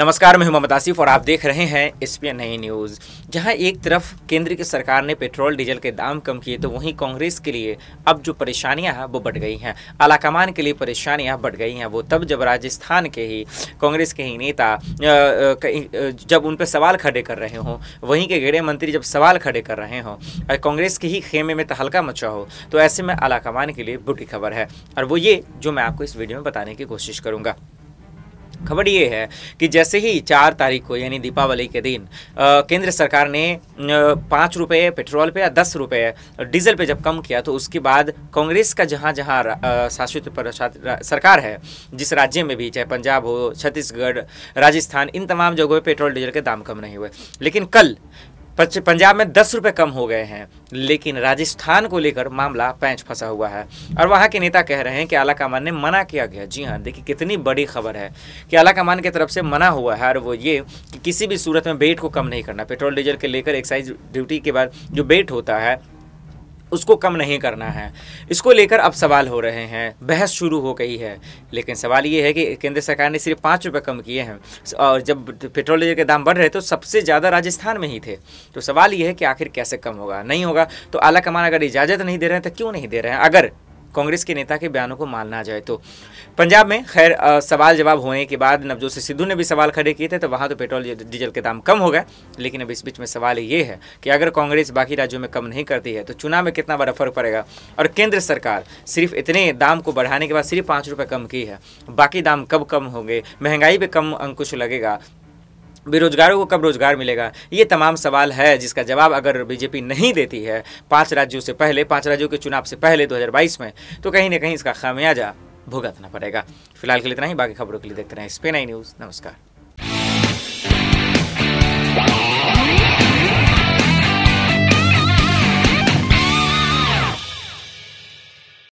नमस्कार, मैं हूं मोहम्मद आसिफ और आप देख रहे हैं एसपीएन नई न्यूज़। जहां एक तरफ केंद्र की सरकार ने पेट्रोल डीजल के दाम कम किए तो वहीं कांग्रेस के लिए अब जो परेशानियां हैं वो बढ़ गई हैं। आलाकमान के लिए परेशानियां बढ़ गई हैं वो तब जब राजस्थान के ही कांग्रेस के ही नेता जब उन पर सवाल खड़े कर रहे हों, वहीं के गृह मंत्री जब सवाल खड़े कर रहे हों और कांग्रेस के ही खेमे में तहलका मचा हो, तो ऐसे में आलाकमान के लिए बुरी खबर है और वो ये जो मैं आपको इस वीडियो में बताने की कोशिश करूँगा। खबर ये है कि जैसे ही 4 तारीख को यानी दीपावली के दिन केंद्र सरकार ने 5 रुपये पेट्रोल पे या 10 रुपये डीजल पे जब कम किया, तो उसके बाद कांग्रेस का जहाँ जहाँ शासित सरकार है, जिस राज्य में भी, चाहे पंजाब हो, छत्तीसगढ़, राजस्थान, इन तमाम जगहों पे पेट्रोल डीजल के दाम कम नहीं हुए। लेकिन कल पंजाब में 10 रुपये कम हो गए हैं, लेकिन राजस्थान को लेकर मामला पैंच फंसा हुआ है और वहाँ के नेता कह रहे हैं कि आलाकमान ने मना किया गया। जी हाँ, देखिए कितनी बड़ी खबर है कि आलाकमान की तरफ से मना हुआ है और वो ये कि किसी भी सूरत में वेट को कम नहीं करना। पेट्रोल डीजल के लेकर एक्साइज ड्यूटी के बाद जो वेट होता है उसको कम नहीं करना है। इसको लेकर अब सवाल हो रहे हैं, बहस शुरू हो गई है। लेकिन सवाल ये है कि केंद्र सरकार ने सिर्फ 5 रुपये कम किए हैं और जब पेट्रोल डीजल के दाम बढ़ रहे तो सबसे ज़्यादा राजस्थान में ही थे। तो सवाल ये है कि आखिर कैसे कम होगा? नहीं होगा तो आलाकमान अगर इजाज़त नहीं दे रहे हैं तो क्यों नहीं दे रहे हैं? अगर कांग्रेस के नेता के बयानों को मानना जाए तो पंजाब में खैर सवाल जवाब होने के बाद नवजोत सिंह सिद्धू ने भी सवाल खड़े किए थे, तो वहाँ तो पेट्रोल डीजल के दाम कम हो गए। लेकिन अब इस बीच में सवाल ये है कि अगर कांग्रेस बाकी राज्यों में कम नहीं करती है तो चुनाव में कितना बड़ा फर्क पड़ेगा। और केंद्र सरकार सिर्फ इतने दाम को बढ़ाने के बाद सिर्फ 5 रुपये कम की है, बाकी दाम कब कम होंगे? महंगाई पे कम अंकुश लगेगा? बेरोजगारों को कब रोजगार मिलेगा? ये तमाम सवाल है जिसका जवाब अगर बीजेपी नहीं देती है 5 राज्यों से पहले, 5 राज्यों के चुनाव से पहले 2022 में, तो कहीं ना कहीं इसका खामियाजा भुगतना पड़ेगा। फिलहाल के लिए इतना ही, बाकी खबरों के लिए देखते रहें एसपीएन नई न्यूज़। नमस्कार।